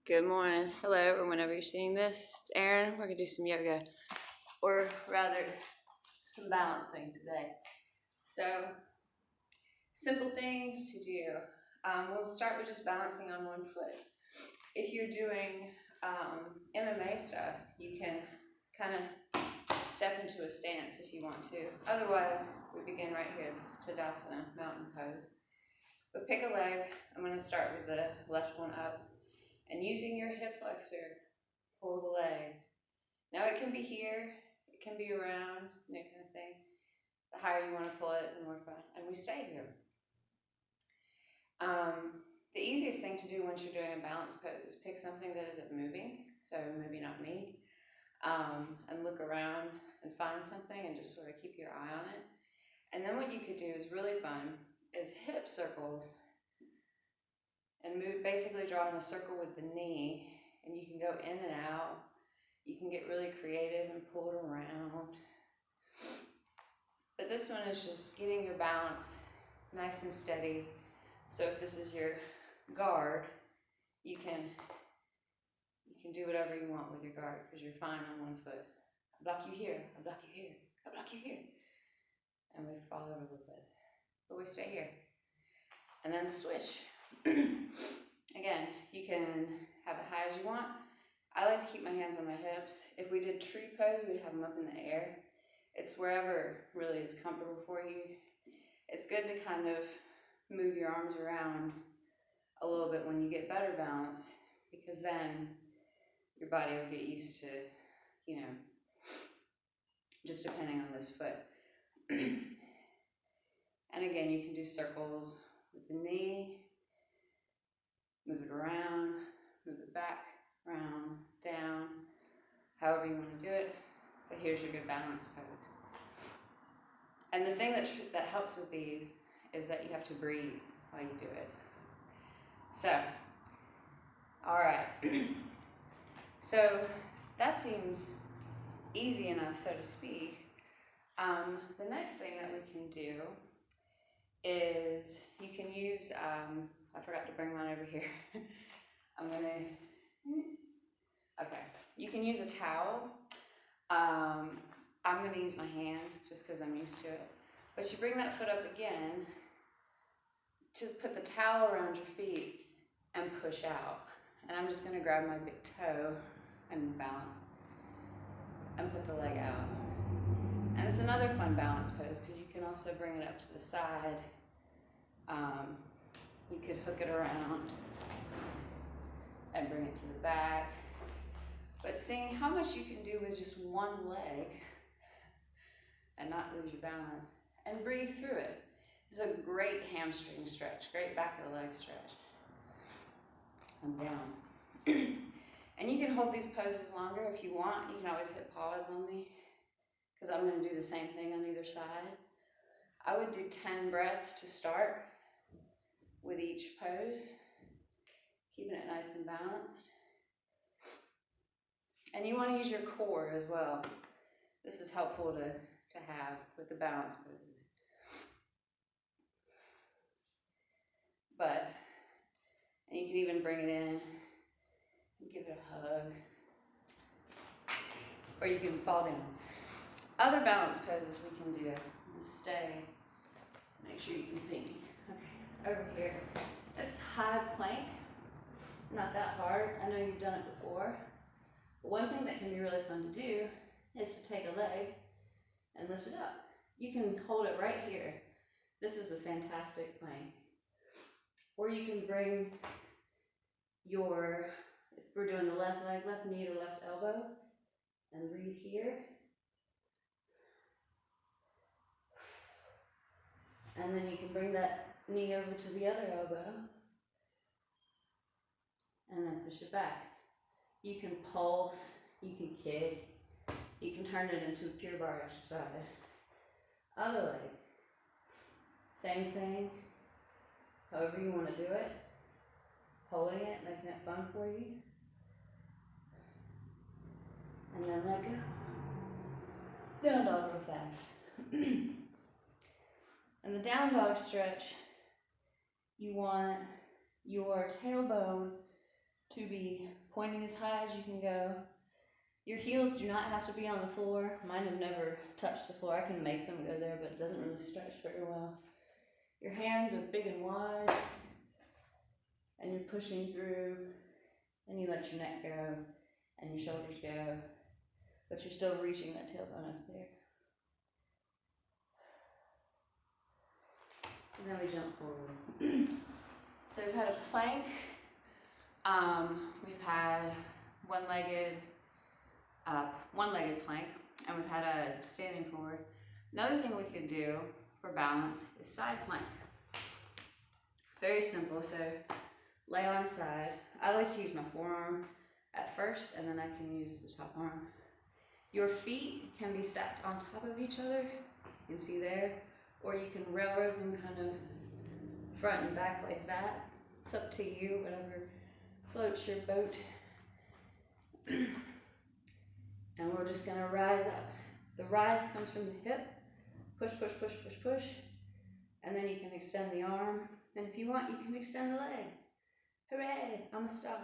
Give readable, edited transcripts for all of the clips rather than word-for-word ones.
Good morning, hello, or whenever you're seeing this. It's Erin. We're gonna do some yoga, or rather, some balancing today. So, simple things to do. We'll start with just balancing on one foot. If you're doing MMA stuff, you can kind of step into a stance if you want to. Otherwise, we begin right here. This is Tadasana, mountain pose. But pick a leg. I'm going to start with the left one up. And using your hip flexor, pull the leg. Now it can be here, it can be around, that kind of thing. The higher you want to pull it, the more fun. And we stay here. The easiest thing to do once you're doing a balance pose is pick something that isn't moving, so maybe not me, and look around and find something and just sort of keep your eye on it. And then what you could do is really fun, is hip circles. And move, basically drawing a circle with the knee, and you can go in and out. You can get really creative and pull it around. But this one is just getting your balance nice and steady. So if this is your guard, you can do whatever you want with your guard because you're fine on one foot. I block you here, I block you here, I block you here. And we follow a little bit, but we stay here. And then switch. Again, you can have it high as you want. I like to keep my hands on my hips. If we did tree pose, we'd have them up in the air. It's wherever really is comfortable for you. It's good to kind of move your arms around a little bit when you get better balance, because then your body will get used to, just depending on this foot. And again, you can do circles with the knee. Move it around, move it back, round, down, however you want to do it. But here's your good balance pose. And the thing that helps with these is that you have to breathe while you do it. So, all right. So that seems easy enough, so to speak. The next thing that we can do is you can use, I forgot to bring mine over here. Okay, you can use a towel. I'm gonna use my hand just because I'm used to it. But you bring that foot up again to put the towel around your feet and push out. And I'm just gonna grab my big toe and balance and put the leg out. And it's another fun balance pose because you can also bring it up to the side. You could hook it around and bring it to the back. But seeing how much you can do with just one leg and not lose your balance and breathe through it. It's a great hamstring stretch, great back of the leg stretch. And down. And you can hold these poses longer if you want. You can always hit pause on me because I'm going to do the same thing on either side. I would do 10 breaths to start with each pose, keeping it nice and balanced. And you want to use your core as well. This is helpful to have with the balance poses. And you can even bring it in and give it a hug. Or you can fall down. Other balance poses we can do is stay. Make sure you can see me. Okay, over here. It's high plank. Not that hard. I know you've done it before. But one thing that can be really fun to do is to take a leg and lift it up. You can hold it right here. This is a fantastic plank. Or you can bring if we're doing the left leg, left knee to left elbow, and breathe here. And then you can bring that knee over to the other elbow, and then push it back. You can pulse, you can kick, you can turn it into a pure bar exercise. Other leg, same thing, however you want to do it. Holding it, making it fun for you. And then let go. Down dog real fast. And the down dog stretch, you want your tailbone to be pointing as high as you can go. Your heels do not have to be on the floor. Mine have never touched the floor. I can make them go there, but it doesn't really stretch very well. Your hands are big and wide, and you're pushing through, and you let your neck go, and your shoulders go, but you're still reaching that tailbone up there. And then we jump forward. So we've had a plank, we've had one-legged plank, and we've had a standing forward. Another thing we could do for balance is side plank. Very simple, so lay on side. I like to use my forearm at first, and then I can use the top arm. Your feet can be stacked on top of each other, you can see there, or you can railroad them kind of front and back like that. It's up to you, whatever floats your boat. And we're just gonna rise up. The rise comes from the hip, push, push, push, push, push, and then you can extend the arm, and if you want, you can extend the leg. Hooray, I'm a star.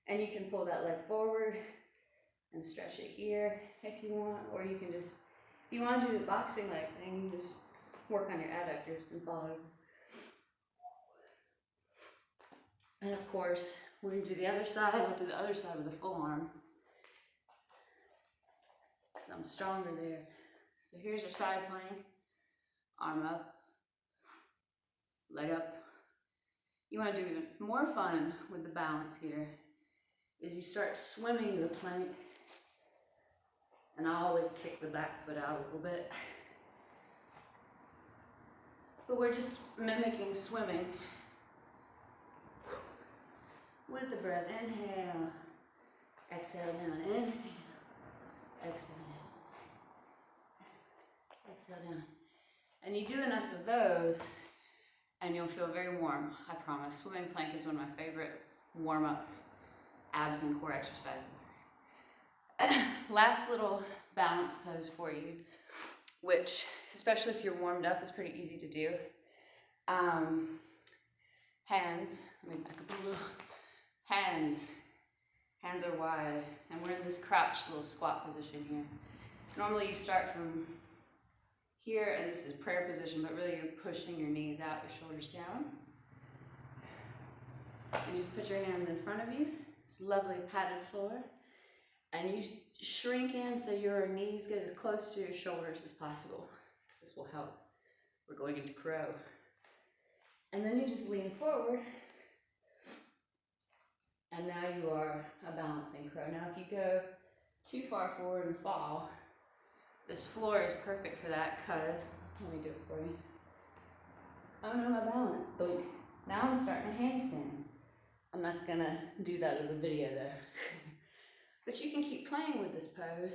And you can pull that leg forward and stretch it here if you want, or you can just, if you want to do the boxing leg thing, you just work on your adductors and fall over. And of course, we're gonna do the other side. We'll do the other side with a full arm, because I'm stronger there. So here's your side plank, arm up, leg up. You want to do even more fun with the balance here is you start swimming the plank, and I always kick the back foot out a little bit. But we're just mimicking swimming with the breath. Inhale, exhale down, inhale, exhale down, exhale down. And you do enough of those, and you'll feel very warm, I promise. Swimming plank is one of my favorite warm-up abs and core exercises. Last little balance pose for you, which, especially if you're warmed up, is pretty easy to do. Hands, let me back up a little. Hands are wide, and we're in this crouched little squat position here. Normally you start from here, and this is prayer position, but really you're pushing your knees out, your shoulders down. And just put your hands in front of you, this lovely padded floor. And you shrink in so your knees get as close to your shoulders as possible. This will help. We're going into crow. And then you just lean forward. And now you are a balancing crow. Now if you go too far forward and fall, this floor is perfect for that, because, let me do it for you. Oh no, my balance, boink. Now I'm starting a handstand. I'm not gonna do that in the video though. But you can keep playing with this pose.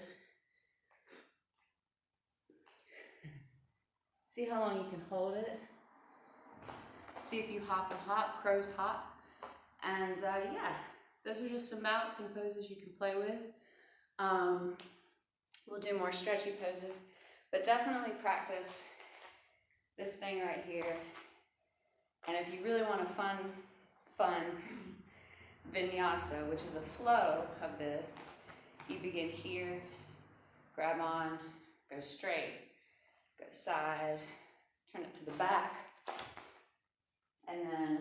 See how long you can hold it. See if you hop a hop, crows hop. And yeah, those are just some balancing poses you can play with. We'll do more stretchy poses, but definitely practice this thing right here. And if you really want a fun vinyasa, which is a flow of this, you begin here, grab on, go straight, go side, turn it to the back, and then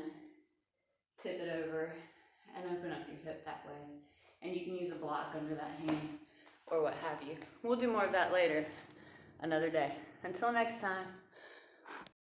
tip it over and open up your hip that way. And you can use a block under that hand or what have you. We'll do more of that later, another day. Until next time.